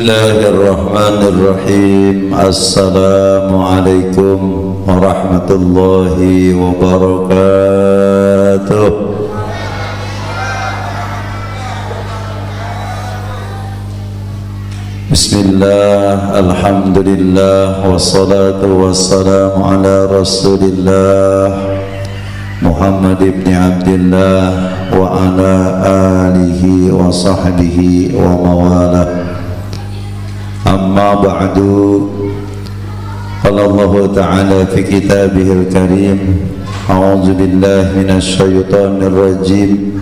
Bismillahirrahmanirrahim. Assalamualaikum warahmatullahi wabarakatuh. Bismillah, alhamdulillah, wassalatu wassalamu ala rasulillah Muhammad ibn Abdillah wa ala alihi wa sahbihi wa mawalah. Amma ba'du. Qala Allah Ta'ala fi kitabihil karim, a'udzu billahi minasy syaithanir rajim.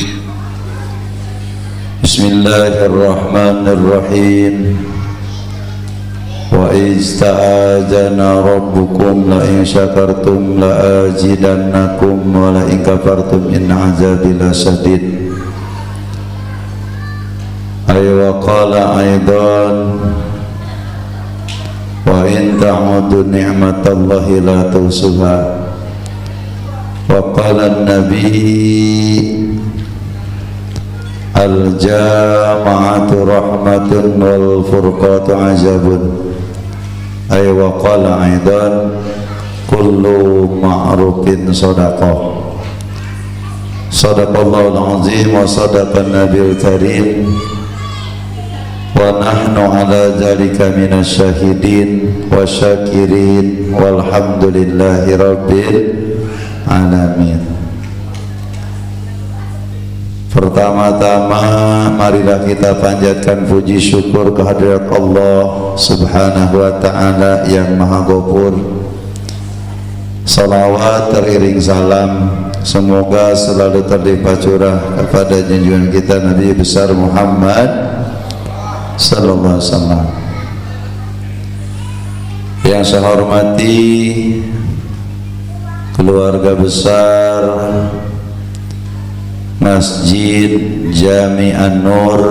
Bismillahirrahmanirrahim. Wa ista'adzana rabbukum la in syakartum la azidannakum wa la in kafartum in 'adzabi lasyadid. Ay wa qala aidan wa in ta'udu ni'matallahi la tuhsuha. Wa qala an-nabi al-jama'atu rahmatun wal furqatu azabun. Ay wa qala aidan kullu ma'rufin sadaqah. Sadaqallahul azim wa sadaqan nabiyul karim wa nahnu ala dzalika minasy syahidin wa syakirin walhamdulillahi rabbil alamin. Pertama-tama marilah kita panjatkan puji syukur kehadirat Allah Subhanahu wa ta'ala yang Maha Ghafur. Salawat teriring salam semoga selalu terlimpah curah kepada junjungan kita Nabi besar Muhammad sallallahu alaihi wasallam. Yang saya hormati keluarga besar Masjid Jami An-Nur,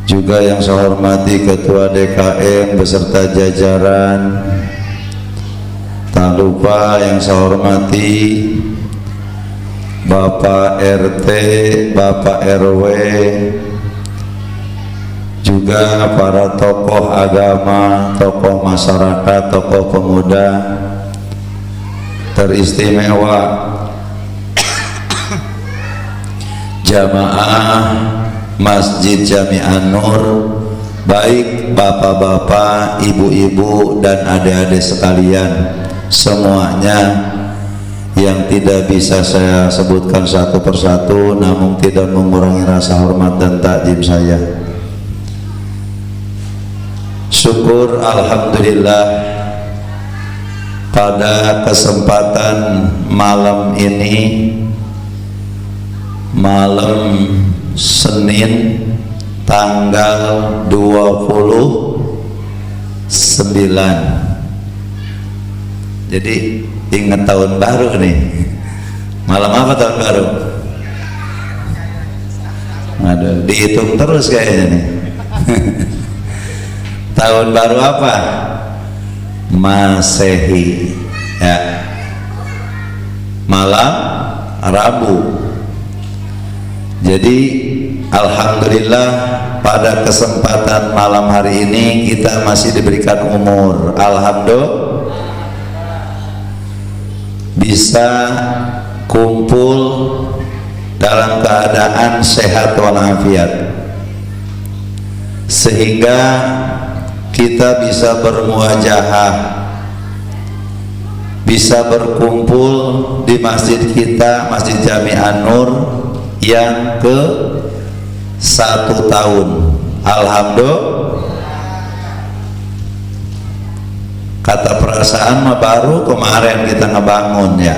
juga yang saya hormati Ketua DKM beserta jajaran. Tak lupa yang saya hormati Bapak RT, Bapak RW, juga para tokoh agama, tokoh masyarakat, tokoh pemuda teristimewa, jamaah Masjid Jami An-Nur, baik bapak-bapak, ibu-ibu dan adik-adik sekalian, semuanya yang tidak bisa saya sebutkan satu persatu, namun tidak mengurangi rasa hormat dan takjim saya. Syukur alhamdulillah pada kesempatan malam ini, malam Senin tanggal 29. Jadi ingat tahun baru nih. Malam apa tahun baru? Aduh, dihitung terus kayaknya nih. Tahun baru apa? Masehi ya. Malam Rabu. Jadi alhamdulillah pada kesempatan malam hari ini kita masih diberikan umur, alhamdulillah bisa kumpul dalam keadaan sehat walafiat, sehingga kita bisa bermuajahah, bisa berkumpul di masjid kita, Masjid Jami An-Nur yang ke 1 tahun. Alhamdulillah. Kata perasaan mah baru kemarin kita ngebangun ya,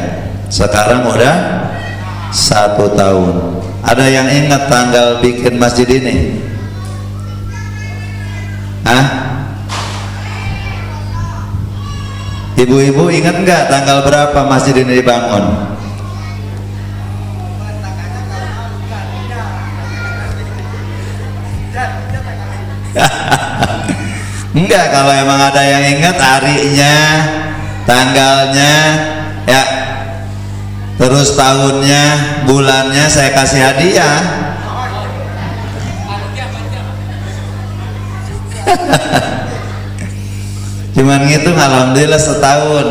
sekarang udah 1 tahun. Ada yang ingat tanggal bikin masjid ini? Hah? Ibu-ibu ingat nggak tanggal berapa masjid ini dibangun? Enggak, kalau emang ada yang ingat harinya, tanggalnya ya, terus tahunnya, bulannya, saya kasih hadiah. Cuman ngitung alhamdulillah setahun.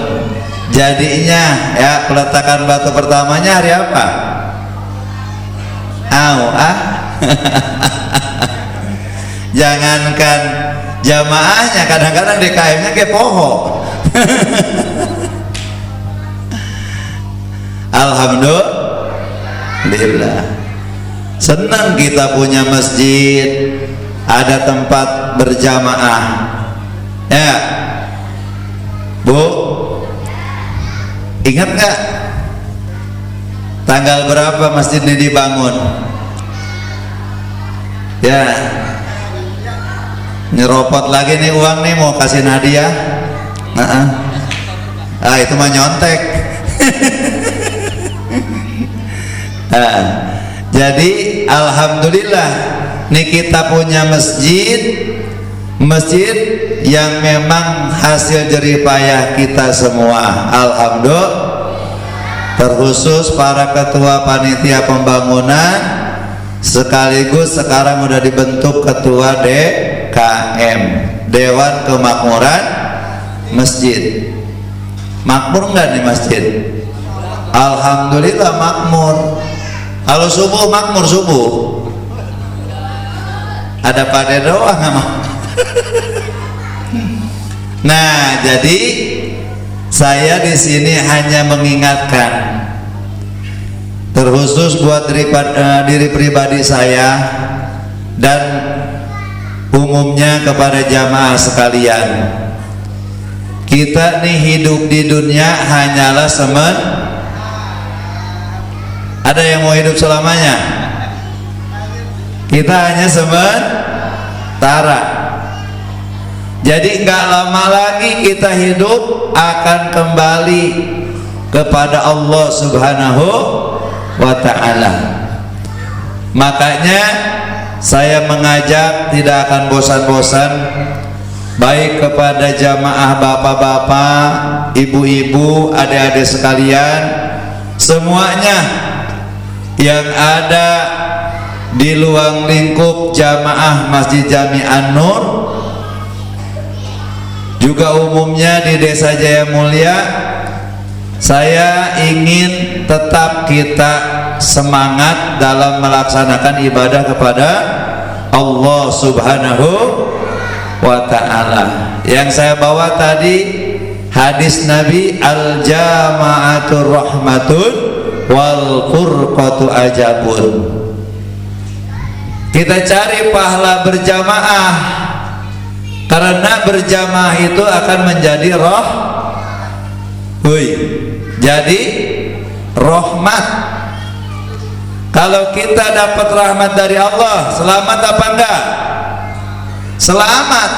Jadinya ya peletakan batu pertamanya hari apa? Jangankan jamaahnya, kadang-kadang DKM-nya kayak poho. Alhamdulillah, senang kita punya masjid, ada tempat berjamaah. Ya, Bu, ingat nggak tanggal berapa masjid ini dibangun? Ya, nyeropot lagi nih uang nih, mau kasih hadiah. Itu mah nyontek. Jadi alhamdulillah nih kita punya masjid yang memang hasil jerih payah kita semua. Alhamdulillah. Terkhusus para ketua panitia pembangunan, sekaligus sekarang udah dibentuk ketua DKM, Dewan Kemakmuran Masjid. Makmur nggak nih masjid? Alhamdulillah makmur. Kalau subuh makmur subuh. Ada pada doang sama. Nah, jadi saya di sini hanya mengingatkan, terkhusus buat diri pribadi saya dan umumnya kepada jamaah sekalian. Kita nih hidup di dunia hanyalah ada yang mau hidup selamanya? Kita hanya sementara. Jadi nggak lama lagi kita hidup akan kembali kepada Allah Subhanahu wa ta'ala. Makanya saya mengajak tidak akan bosan-bosan, baik kepada jamaah bapak-bapak, ibu-ibu, adik-adik sekalian, semuanya yang ada di luar lingkup jamaah Masjid Jami An-Nur, juga umumnya di Desa Jaya Mulia. Saya ingin tetap kita semangat dalam melaksanakan ibadah kepada Allah Subhanahu wa ta'ala. Yang saya bawa tadi hadis Nabi, al-jama'atur rahmatun wal furqatu ajabun. Kita cari pahala berjamaah, karena berjamaah itu akan menjadi jadi rahmat. Kalau kita dapat rahmat dari Allah, selamat apa enggak? Selamat.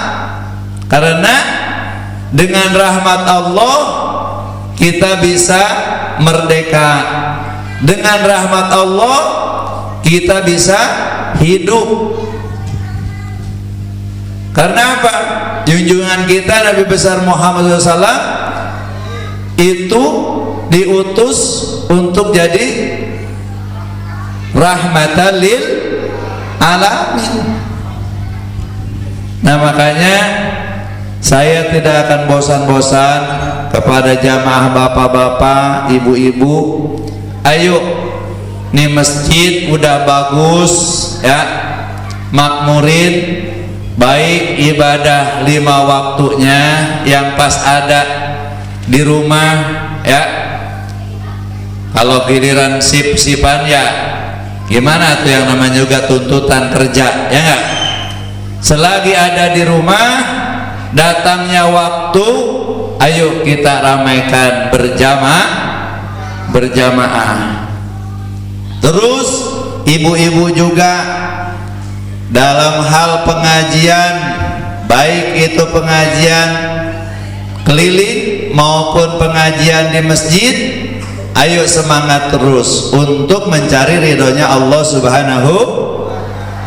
Karena dengan rahmat Allah kita bisa merdeka. Dengan rahmat Allah kita bisa hidup. Karena apa? Junjungan kita Nabi besar Muhammad SAW itu diutus untuk jadi rahmatan lil alamin. Nah, makanya saya tidak akan bosan-bosan kepada jamaah bapak-bapak, ibu-ibu, ayo nih masjid udah bagus ya, makmurin, baik ibadah 5 waktunya yang pas ada di rumah ya. Kalau giliran sip-sipan ya gimana tuh, yang namanya juga tuntutan kerja, ya enggak? Selagi ada di rumah, datangnya waktu, ayo kita ramaikan berjamaah. Terus ibu-ibu juga dalam hal pengajian, baik itu pengajian keliling maupun pengajian di masjid, ayo semangat terus untuk mencari ridhonya Allah Subhanahu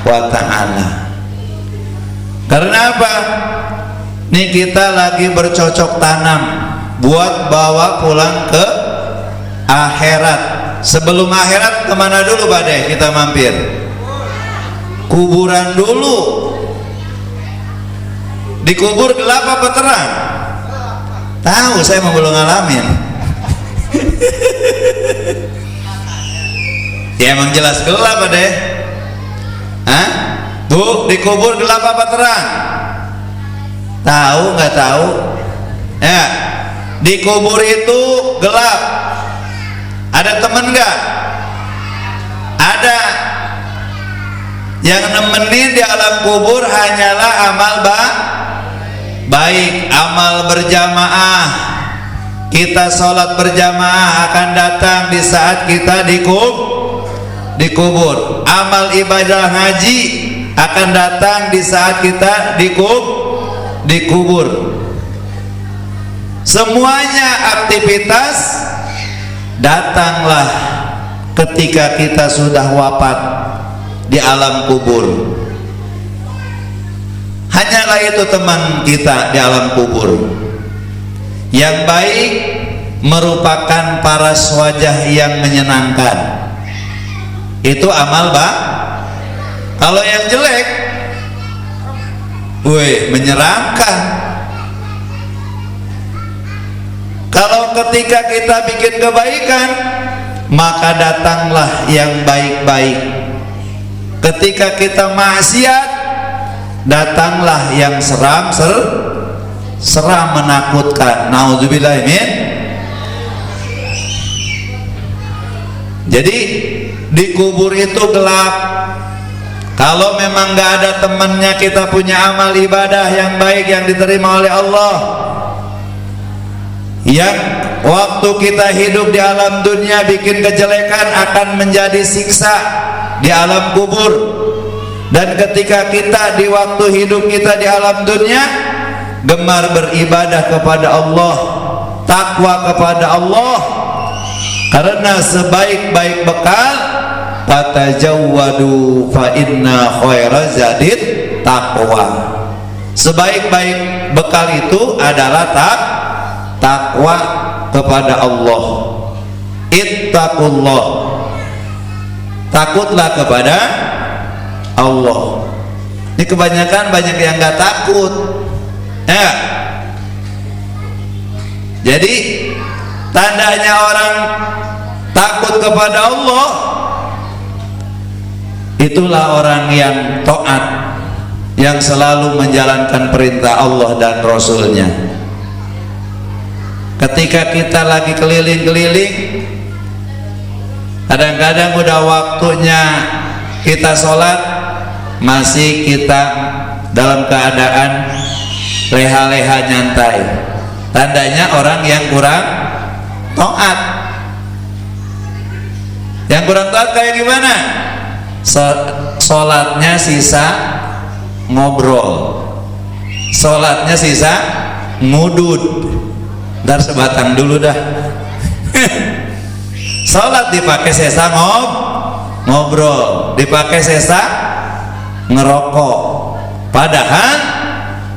wa ta'ala. Karena apa? Nih kita lagi bercocok tanam buat bawa pulang ke akhirat. Sebelum akhirat kemana dulu Bade kita mampir? Kuburan dulu. Dikubur gelap apa terang? Tahu, saya mau belum ngalamin. Ya emang jelas gelap deh. Hah? Bu, dikubur gelap apa terang? Tahu nggak tahu? Ya, dikubur itu gelap. Ada temen nggak? Ada. Yang nemenin di alam kubur hanyalah amal baik, amal berjamaah. Kita sholat berjamaah akan datang di saat kita dikubur. Amal ibadah haji akan datang di saat kita dikubur. Semuanya aktivitas datanglah ketika kita sudah wafat di alam kubur. Hanyalah itu teman kita di alam kubur. Yang baik merupakan paras wajah yang menyenangkan. Itu amal Kalau yang jelek, menyeramkan. Kalau ketika kita bikin kebaikan, maka datanglah yang baik-baik. Ketika kita maksiat, datanglah yang seram menakutkan. Nauzubillah min. Jadi dikubur itu gelap. Kalau memang nggak ada temannya, kita punya amal ibadah yang baik yang diterima oleh Allah. Yang waktu kita hidup di alam dunia bikin kejelekan akan menjadi siksa di alam kubur. Dan ketika kita di waktu hidup kita di alam dunia gemar beribadah kepada Allah, takwa kepada Allah, karena sebaik-baik bekal fatajawwadu fa inna khairaz zadid taqwa. Sebaik-baik bekal itu adalah takwa kepada Allah. Ittaqullah, takutlah kepada Allah. Ini kebanyakan banyak yang nggak takut, ya. Jadi tandanya orang takut kepada Allah, itulah orang yang taat, yang selalu menjalankan perintah Allah dan Rasulnya. Ketika kita lagi keliling-keliling, kadang-kadang udah waktunya kita sholat, masih kita dalam keadaan leha-leha nyantai. Tandanya orang yang kurang taat. Yang kurang taat kayak gimana? Sholatnya sisa ngobrol, sholatnya sisa ngudud. Ntar sebatang dulu dah. Sholat dipakai sisa ngobrol, dipakai sisa ngerokok. Padahal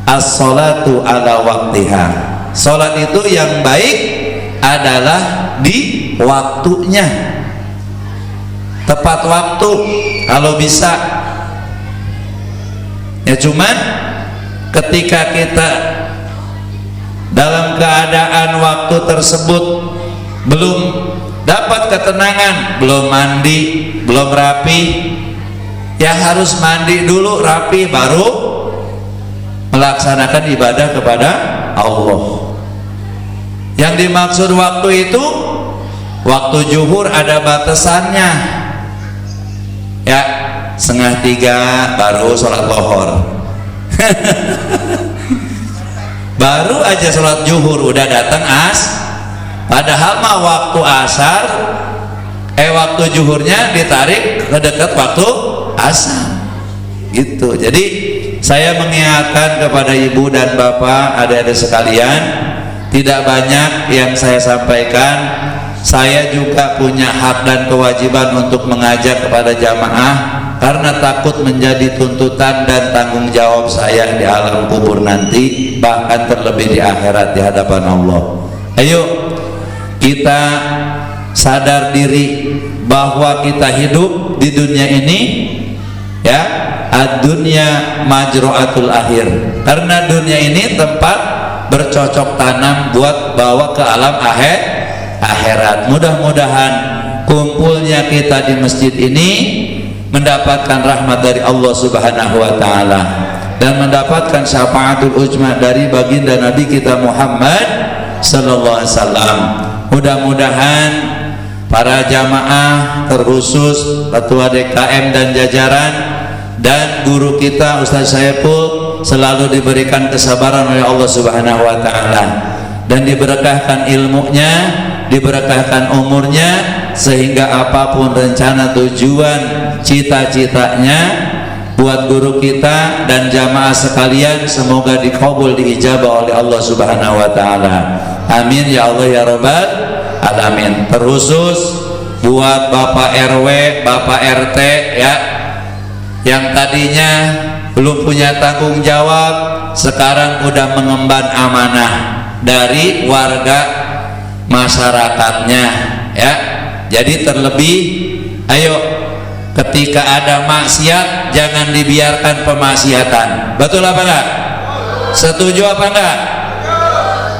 as-sholatu ala waktiha. Sholat itu yang baik adalah di waktunya, tepat waktu kalau bisa. Ya cuman ketika kita dalam keadaan waktu tersebut belum dapat ketenangan, belum mandi, belum rapi, ya harus mandi dulu, rapi, baru melaksanakan ibadah kepada Allah. Yang dimaksud waktu itu waktu zuhur ada batasannya, ya 2:30 baru sholat zuhur. Baru aja sholat zuhur udah datang padahal mah waktu asar waktu zuhurnya ditarik ke dekat waktu asar gitu. Jadi saya mengingatkan kepada ibu dan bapak, adik-adik sekalian, tidak banyak yang saya sampaikan. Saya juga punya hak dan kewajiban untuk mengajak kepada jamaah, karena takut menjadi tuntutan dan tanggung jawab saya di alam kubur nanti, bahkan terlebih di akhirat di hadapan Allah. Ayo kita sadar diri bahwa kita hidup di dunia ini, ya, ad-dunya majru'atul akhir, karena dunia ini tempat bercocok tanam buat bawa ke alam akhirat. Mudah-mudahan kumpulnya kita di masjid ini mendapatkan rahmat dari Allah Subhanahu wa taala dan mendapatkan syafaatul ujma dari baginda Nabi kita Muhammad sallallahu alaihi wasallam. Mudah-mudahan para jamaah, terkhusus ketua DKM dan jajaran dan guru kita Ustaz Saiful selalu diberikan kesabaran oleh Allah Subhanahu wa taala dan diberkahkan ilmunya, diberkahkan umurnya, sehingga apapun rencana, tujuan, cita-citanya buat guru kita dan jamaah sekalian semoga dikabul, diijabah oleh Allah Subhanahu wa taala. Amin ya Allah ya rabbal alamin. Terkhusus buat Bapak RW, Bapak RT ya, yang tadinya belum punya tanggung jawab, sekarang udah mengemban amanah dari warga masyarakatnya ya. Jadi terlebih, ayo ketika ada maksiat jangan dibiarkan pemaksiatan. Betul apa enggak? Setuju apa enggak?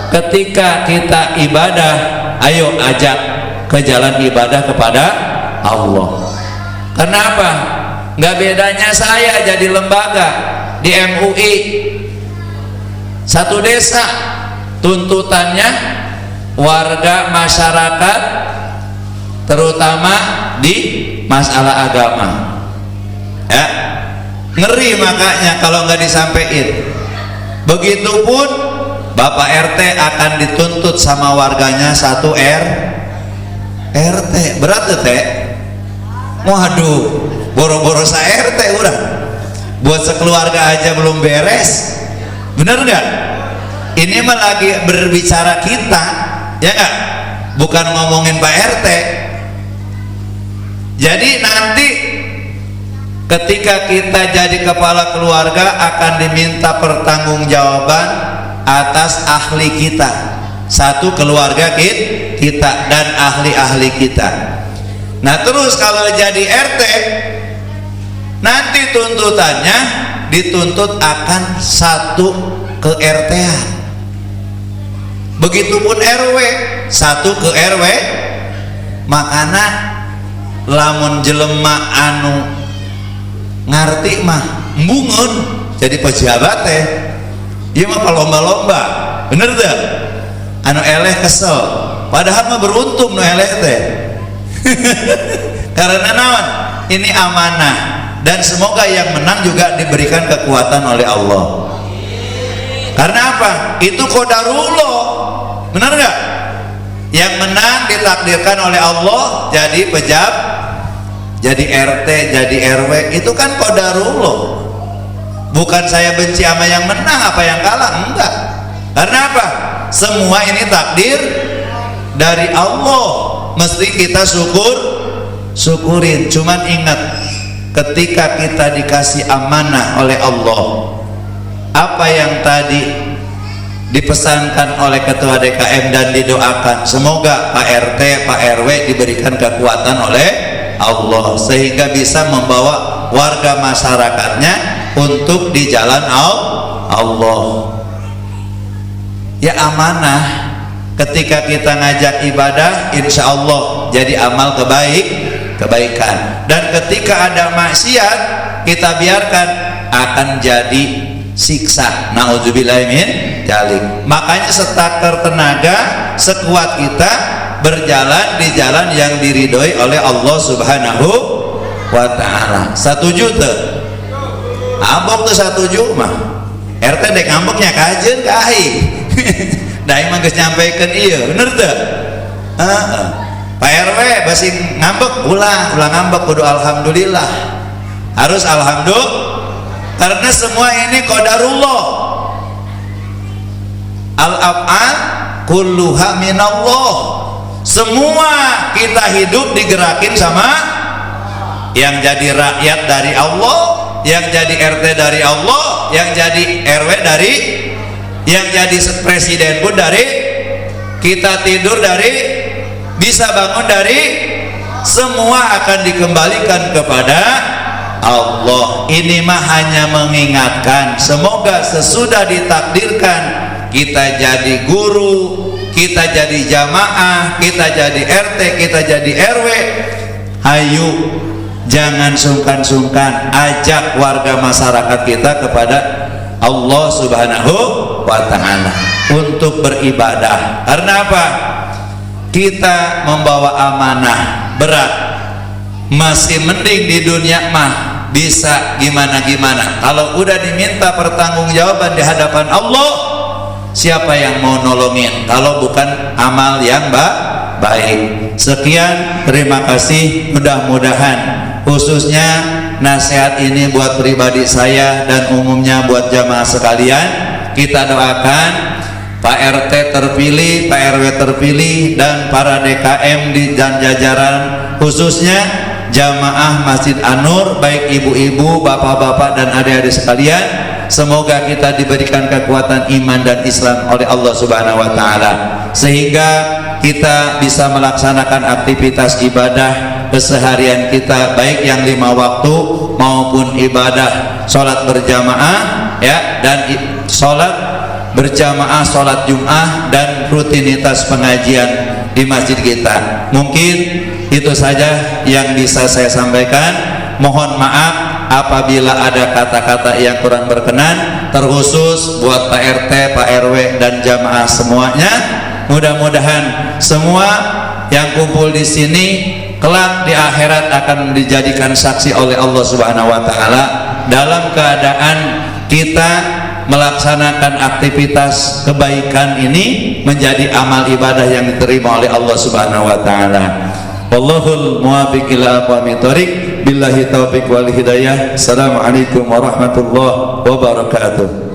Ketika kita ibadah, ayo ajak ke jalan ibadah kepada Allah. Kenapa? Nggak bedanya saya jadi lembaga di MUI, satu desa, tuntutannya warga masyarakat terutama di masalah agama ya, ngeri makanya kalau nggak disampaikan. Begitupun Bapak RT akan dituntut sama warganya satu RT, berat teh. Waduh, boro-boro sa RT udah buat sekeluarga aja belum beres, bener nggak? Ini mah lagi berbicara kita ya nggak, bukan ngomongin Pak RT. Jadi nanti ketika kita jadi kepala keluarga akan diminta pertanggungjawaban atas ahli kita, satu keluarga kita dan ahli-ahli kita. Nah terus kalau jadi RT nanti tuntutannya dituntut akan satu ke RT-an. Begitupun RW, satu ke RW. Makanya lamun jelema anu ngarti mah mbungun jadi pejabat teh, ieu mah lomba-lomba, bener teh? Anu eleh kesel, padahal mah beruntung nu eleh teh. Karena naon? Ini amanah dan semoga yang menang juga diberikan kekuatan oleh Allah. Karena apa? Itu qadarullah, benar nggak? Yang menang ditakdirkan oleh Allah jadi pejabat, jadi RT, jadi RW, itu kan qadarullah. Bukan saya benci sama yang menang apa yang kalah, enggak. Karena apa? Semua ini takdir dari Allah. Mesti kita syukurin. Cuman ingat, ketika kita dikasih amanah oleh Allah, apa yang tadi dipesankan oleh ketua DKM dan didoakan, semoga Pak RT, Pak RW diberikan kekuatan oleh Allah sehingga bisa membawa warga masyarakatnya untuk di jalan Allah. Ya amanah. Ketika kita ngajak ibadah, insya Allah jadi amal kebaikan. Dan ketika ada maksiat, kita biarkan, akan jadi siksa. Na'udzubillahi min dzalik. Makanya setakar tenaga, sekuat kita berjalan di jalan yang diridhoi oleh Allah Subhanahu wa ta'ala. 1 juta ambok tuh 1 juta mah RT dek ngambeknya kajen kahi. Dai mah geus nyampaikeun ieu, bener teu? Pak RW basi ngambek, ulang ngambek kudu alhamdulillah. Harus alhamdulillah karena semua ini qadarullah. Al-af'al kulluha minallah. Semua kita hidup digerakin sama yang jadi rakyat dari Allah, yang jadi RT dari Allah, yang jadi RW dari, yang jadi presiden pun dari, kita tidur dari, bisa bangun dari, semua akan dikembalikan kepada Allah. Ini mah hanya mengingatkan, semoga sesudah ditakdirkan kita jadi guru, kita jadi jamaah, kita jadi RT, kita jadi RW, ayo jangan sungkan-sungkan ajak warga masyarakat kita kepada Allah Subhanahu wa Ta'ala untuk beribadah. Karena apa? Kita membawa amanah berat. Masih mending di dunia mah bisa gimana-gimana. Kalau udah diminta pertanggungjawaban di hadapan Allah, siapa yang mau nolongin kalau bukan amal yang baik? Sekian, terima kasih. Mudah-mudahan khususnya nasihat ini buat pribadi saya dan umumnya buat jamaah sekalian, kita doakan Pak RT terpilih, Pak RW terpilih, dan para DKM dan jajaran khususnya jamaah Masjid An-Nur, baik ibu-ibu, bapak-bapak dan adik-adik sekalian, semoga kita diberikan kekuatan iman dan Islam oleh Allah Subhanahu wa Ta'ala, sehingga kita bisa melaksanakan aktivitas ibadah keseharian kita, baik yang 5 waktu maupun ibadah sholat berjamaah ya, dan sholat berjamaah, sholat Jum'ah, dan rutinitas pengajian di masjid kita. Mungkin itu saja yang bisa saya sampaikan. Mohon maaf apabila ada kata-kata yang kurang berkenan, terkhusus buat Pak RT, Pak RW dan jamaah semuanya. Mudah-mudahan semua yang kumpul di sini kelak di akhirat akan dijadikan saksi oleh Allah Subhanahu wa Ta'ala dalam keadaan kita melaksanakan aktivitas kebaikan ini menjadi amal ibadah yang diterima oleh Allah Subhanahu wa Ta'ala. Wallahul muwaffiq ila aqwamit thoriq. Billahi taufiq wal hidayah. Assalamualaikum warahmatullahi wabarakatuh.